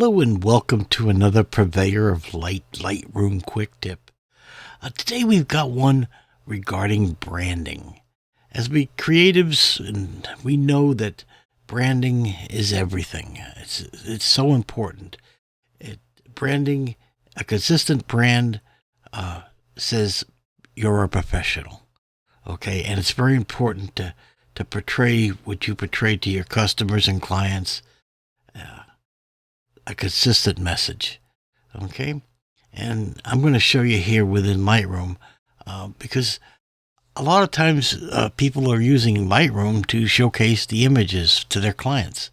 Hello and welcome to another purveyor of Lightroom quick tip. Today we've got one regarding branding. As we creatives, and we know that branding is everything. It's so important. Branding, a consistent brand, says you're a professional. Okay, and it's very important to portray what you portray to your customers and clients. A consistent message. Okay, and I'm going to show you here within Lightroom because a lot of times people are using Lightroom to showcase the images to their clients,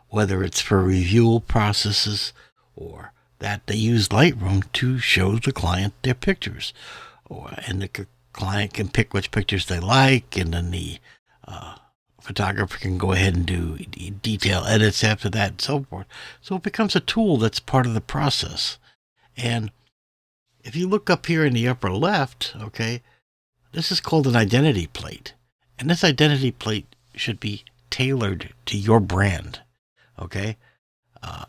whether it's for review processes or that they use Lightroom to show the client their pictures, and the client can pick which pictures they like, and then the photographer can go ahead and do detail edits after that and so forth. So it becomes a tool that's part of the process. And if you look up here in the upper left, okay, this is called an identity plate. And this identity plate should be tailored to your brand. Okay,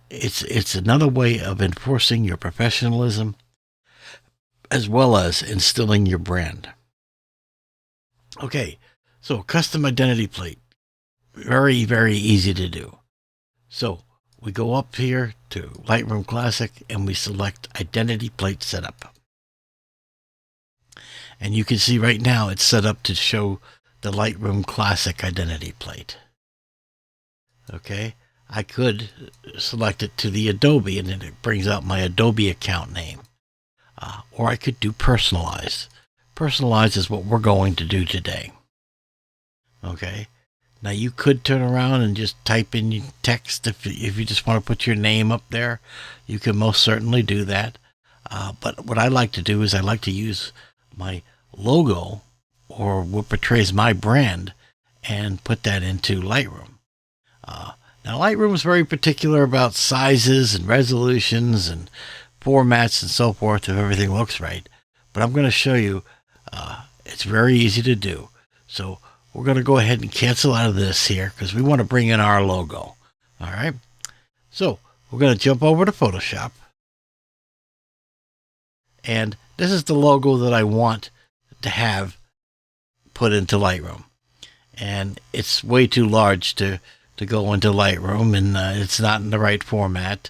it's another way of enforcing your professionalism as well as instilling your brand. Okay, so custom identity plate. Very, very easy to do. So we go up here to Lightroom Classic and we select Identity Plate Setup. And you can see right now it's set up to show the Lightroom Classic identity plate. Okay, I could select it to the Adobe and then it brings out my Adobe account name. Or I could do personalized. Personalized is what we're going to do today. Okay. Now you could turn around and just type in your text if you just want to put your name up there. You can most certainly do that. But what I like to do is I like to use my logo or what portrays my brand and put that into Lightroom. Now Lightroom is very particular about sizes and resolutions and formats and so forth if everything looks right. But I'm going to show you it's very easy to do. So we're going to go ahead and cancel out of this here because we want to bring in our logo. All right. So we're going to jump over to Photoshop. And this is the logo that I want to have put into Lightroom. And it's way too large to go into Lightroom, and it's not in the right format.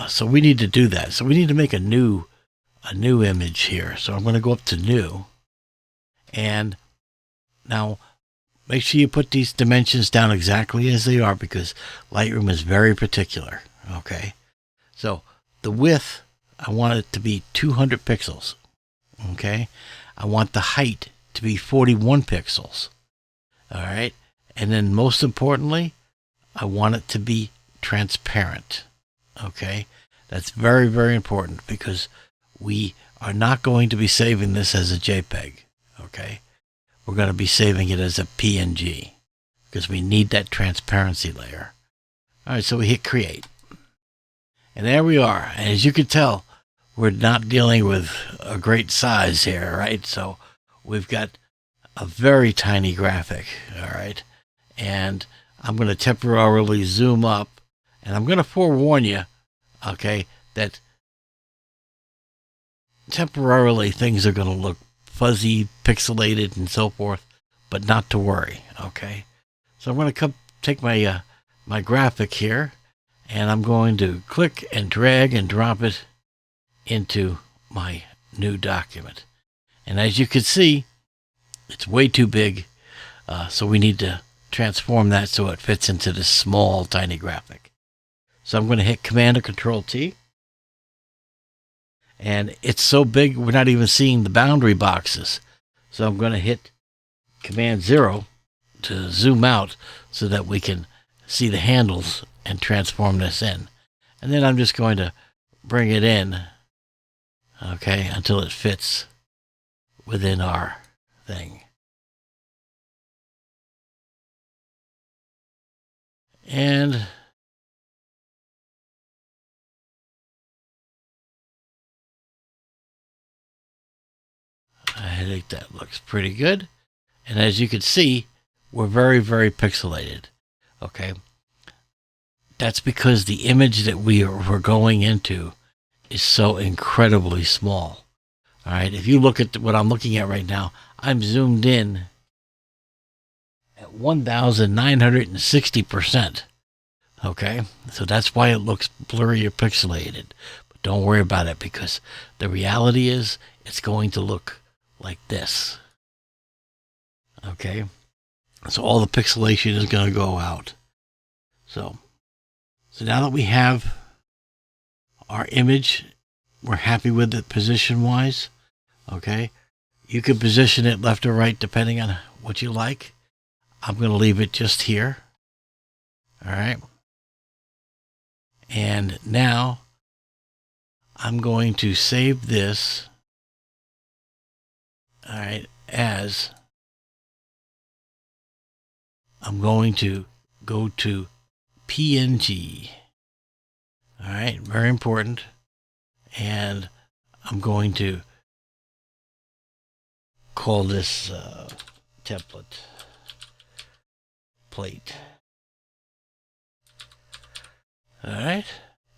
So we need to do that. So we need to make a new image here. So I'm going to go up to New. And now make sure you put these dimensions down exactly as they are because Lightroom is very particular. Okay. So the width, I want it to be 200 pixels. Okay. I want the height to be 41 pixels. All right. And then most importantly, I want it to be transparent. Okay. That's very, very important because we are not going to be saving this as a JPEG. Okay. We're going to be saving it as a PNG because we need that transparency layer. All right, so we hit create. And there we are. And as you can tell, we're not dealing with a great size here, right? So we've got a very tiny graphic, all right? And I'm going to temporarily zoom up. And I'm going to forewarn you, okay, that temporarily things are going to look fuzzy, pixelated, and so forth, but not to worry. Okay, so I'm going to take my my graphic here, and I'm going to click and drag and drop it into my new document. And as you can see, it's way too big, so we need to transform that so it fits into this small, tiny graphic. So I'm going to hit Command or Control T. And it's so big, we're not even seeing the boundary boxes. So I'm going to hit Command 0 to zoom out so that we can see the handles and transform this in. And then I'm just going to bring it in, okay, until it fits within our thing. And I think that looks pretty good. And as you can see, we're very, very pixelated. Okay. That's because the image that we're going into is so incredibly small. All right, if you look at what I'm looking at right now, I'm zoomed in at 1,960%. Okay, so that's why it looks blurry or pixelated. But don't worry about it, because the reality is it's going to look like this. Okay, so all the pixelation is going to go out. So now that we have our image, we're happy with it position-wise. Okay, you can position it left or right depending on what you like. I'm going to leave it just here. All right. And now I'm going to save this, all right, as I'm going to go to PNG. All right, very important. And I'm going to call this template plate. All right,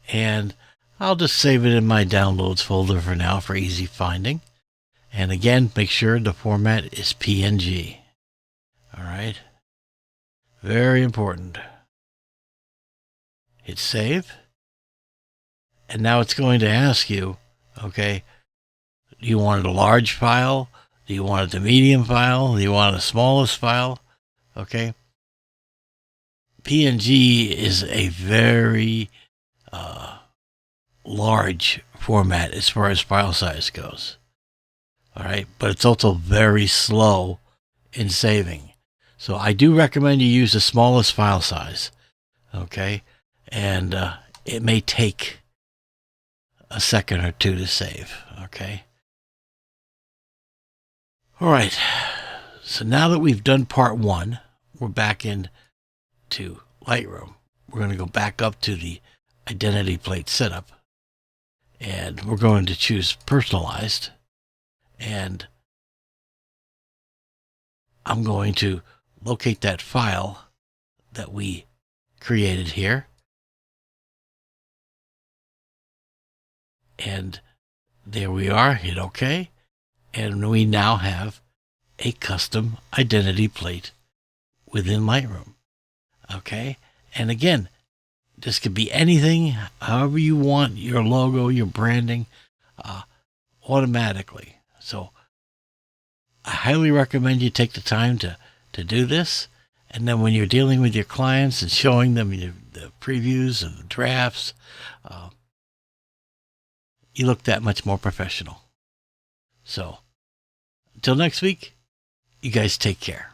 and I'll just save it in my downloads folder for now for easy finding. And again, make sure the format is PNG. All right, very important. Hit save. And now it's going to ask you, okay, do you want it a large file? Do you want it a medium file? Do you want the smallest file? Okay. PNG is a very large format as far as file size goes. All right, but it's also very slow in saving. So I do recommend you use the smallest file size. Okay, and it may take a second or two to save. Okay. All right. So now that we've done part one, we're back into Lightroom. We're going to go back up to the identity plate setup, and we're going to choose personalized, and I'm going to locate that file that we created here, and there we are. Hit OK, and we now have a custom identity plate within Lightroom. Okay, and again, this could be anything, however you want your logo, your branding, automatically. So I highly recommend you take the time to do this. And then when you're dealing with your clients and showing them the previews and the drafts, you look that much more professional. So until next week, you guys take care.